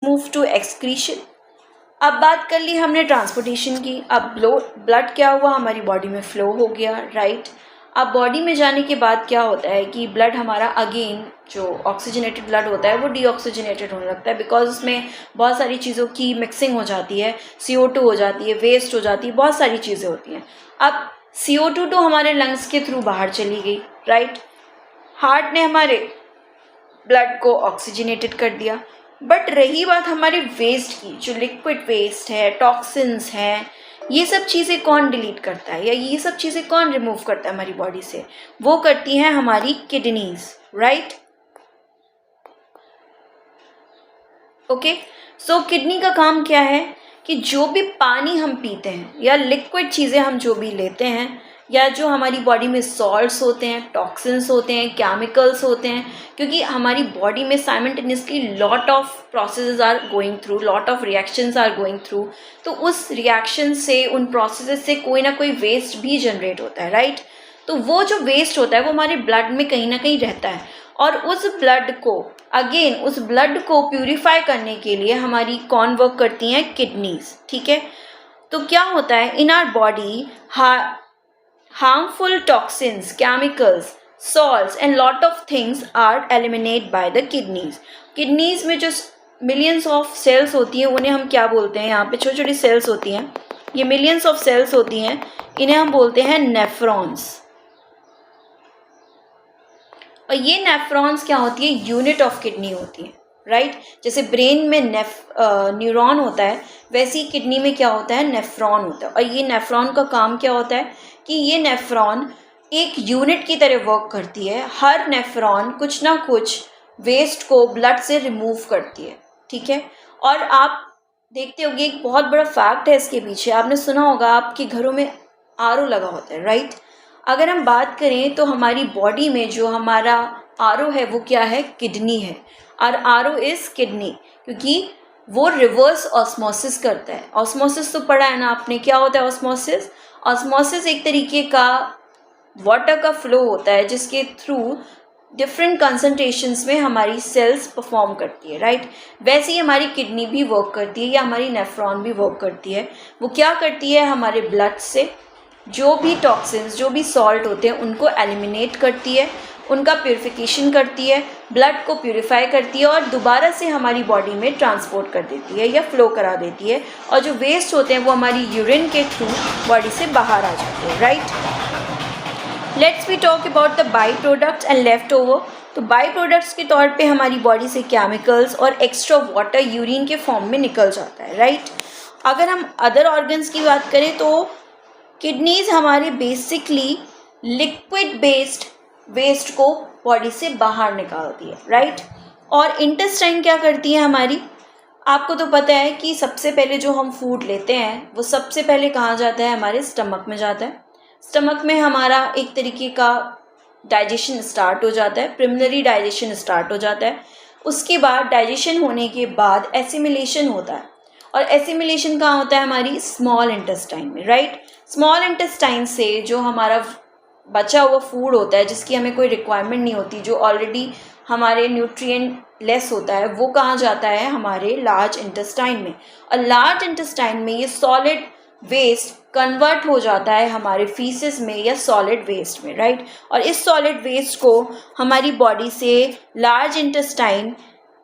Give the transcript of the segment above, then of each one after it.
Move to excretion. अब बात कर ली हमने ट्रांसपोर्टेशन की। अब ब्लड क्या हुआ, हमारी बॉडी में फ्लो हो गया, राइट। अब बॉडी में जाने के बाद क्या होता है कि ब्लड हमारा अगेन जो ऑक्सीजनेटेड ब्लड होता है वो डीऑक्सीजनेटेड होने लगता है, बिकॉज उसमें बहुत सारी चीज़ों की मिक्सिंग हो जाती है, CO2 हो जाती है, वेस्ट हो जाती है, बहुत सारी चीज़ें होती हैं। अब CO2 तो हमारे लंग्स के थ्रू बाहर चली गई, राइट। हार्ट ने हमारे ब्लड को ऑक्सीजनेटेड कर दिया। बट रही बात हमारे वेस्ट की, जो लिक्विड वेस्ट है, टॉक्सिन्स हैं, ये सब चीज़ें कौन डिलीट करता है या ये सब चीज़ें कौन रिमूव करता है हमारी बॉडी से? वो करती हैं हमारी किडनीज, राइट। ओके, सो किडनी का काम क्या है कि जो भी पानी हम पीते हैं या लिक्विड चीज़ें हम जो भी लेते हैं या जो हमारी बॉडी में सॉल्ट्स होते हैं, टॉक्सिन्स होते हैं, केमिकल्स होते हैं, क्योंकि हमारी बॉडी में simultaneously lot of processes are going through, lot of reactions are going through, तो उस रिएक्शन से, उन प्रोसेसेस से कोई ना कोई वेस्ट भी जनरेट होता है, राइट। तो वो जो वेस्ट होता है वो हमारे ब्लड में कहीं ना कहीं रहता है, और उस ब्लड को प्यूरिफाई करने के लिए हमारी कौन वर्क करती हैं? किडनीज, ठीक है। तो क्या होता है in our body, harmful toxins, chemicals, salts and lot of things are eliminated by the kidneys. Kidneys में जो millions of cells होती हैं उन्हें हम क्या बोलते हैं? यहाँ पे छोटी छोटी cells होती हैं, ये millions of cells होती हैं, इन्हें हम बोलते हैं nephrons। और ये nephrons क्या होती है? यूनिट ऑफ किडनी होती है, राइट। जैसे ब्रेन में न्यूरॉन होता है, वैसे ही किडनी में क्या होता है? नेफ्रॉन होता है। और ये नेफ्रॉन का काम क्या होता है कि ये नेफ्रॉन एक यूनिट की तरह वर्क करती है। हर नेफ्रॉन कुछ ना कुछ वेस्ट को ब्लड से रिमूव करती है, ठीक है। और आप देखते होंगे एक बहुत बड़ा फैक्ट है इसके पीछे, आपने सुना होगा आपके घरों में RO लगा होता है, राइट। अगर हम बात करें तो हमारी बॉडी में जो हमारा RO है वो क्या है? किडनी है। और RO इज किडनी, क्योंकि वो रिवर्स ऑस्मोसिस करता है। ऑस्मोसिस तो पढ़ा है ना आपने, क्या होता है ऑस्मोसिस? ऑस्मोसिस एक तरीके का वाटर का फ्लो होता है जिसके थ्रू डिफरेंट कंसंट्रेशंस में हमारी सेल्स परफॉर्म करती है, राइट। वैसे ही हमारी किडनी भी वर्क करती है या हमारी नेफ्रॉन भी वर्क करती है। वो क्या करती है? हमारे ब्लड से जो भी टॉक्सिन्स, जो भी सॉल्ट होते हैं उनको एलिमिनेट करती है, उनका प्यूरिफिकेशन करती है, ब्लड को प्यूरिफाई करती है और दोबारा से हमारी बॉडी में ट्रांसपोर्ट कर देती है या फ्लो करा देती है। और जो वेस्ट होते हैं वो हमारी यूरिन के थ्रू बॉडी से बाहर आ जाते हैं, right. Let's we talk about the by products and left over. तो बाई प्रोडक्ट्स के तौर पे हमारी बॉडी से केमिकल्स और एक्स्ट्रा वाटर यूरिन के फॉर्म में निकल जाता है, राइट। अगर हम अदर ऑर्गन्स की बात करें तो किडनीज हमारे बेसिकली लिक्विड बेस्ड वेस्ट को बॉडी से बाहर निकालती है, राइट। और इंटेस्टाइन क्या करती है हमारी? आपको तो पता है कि सबसे पहले जो हम फूड लेते हैं वो सबसे पहले कहाँ जाता है? हमारे स्टमक में जाता है। स्टमक में हमारा एक तरीके का डाइजेशन स्टार्ट हो जाता है, प्रिलिमिनरी डाइजेशन स्टार्ट हो जाता है। उसके बाद डाइजेशन होने के बाद एसिमिलेशन होता है, और एसिमिलेशन कहाँ होता है? हमारी स्मॉल इंटेस्टाइन में, राइट। स्मॉल इंटेस्टाइन से जो हमारा बचा हुआ फूड होता है जिसकी हमें कोई रिक्वायरमेंट नहीं होती, जो ऑलरेडी हमारे न्यूट्रिएंट लेस होता है, वो कहाँ जाता है? हमारे लार्ज इंटेस्टाइन में। और लार्ज इंटेस्टाइन में ये सॉलिड वेस्ट कन्वर्ट हो जाता है हमारे फीसेस में या सॉलिड वेस्ट में, राइट। और इस सॉलिड वेस्ट को हमारी बॉडी से लार्ज इंटेस्टाइन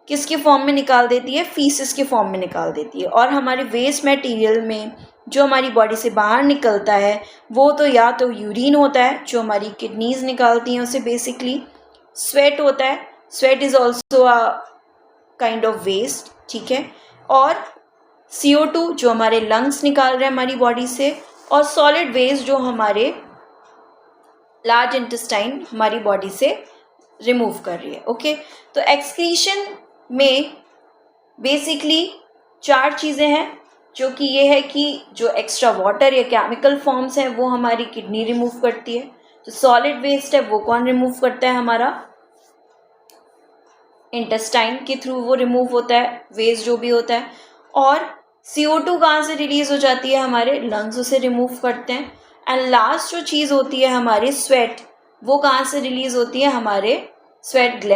किसके फॉर्म में निकाल देती है? फीसेस के फॉर्म में निकाल देती है। और हमारे वेस्ट मटेरियल में जो हमारी बॉडी से बाहर निकलता है वो तो या तो यूरिन होता है जो हमारी किडनीज निकालती हैं, उसे बेसिकली स्वेट होता है, sweat is also a kind of waste, ठीक है। और CO2 जो हमारे लंग्स निकाल रहे हैं हमारी बॉडी से, और सॉलिड वेस्ट जो हमारे लार्ज इंटेस्टाइन हमारी बॉडी से रिमूव कर रही है, ओके। तो एक्सक्रीशन में बेसिकली 4 चीज़ें हैं, जो कि ये है कि जो एक्स्ट्रा वाटर या केमिकल फॉर्म्स हैं वो हमारी किडनी रिमूव करती है। जो सॉलिड वेस्ट है वो कौन रिमूव करता है? हमारा इंटेस्टाइन के थ्रू वो रिमूव होता है, वेस्ट जो भी होता है। और CO2 कहाँ से रिलीज हो जाती है? हमारे लंग्स उसे रिमूव करते हैं। एंड लास्ट जो चीज़ होती है हमारी स्वेट, वो कहाँ से रिलीज होती है? हमारे स्वेट ग्लैंड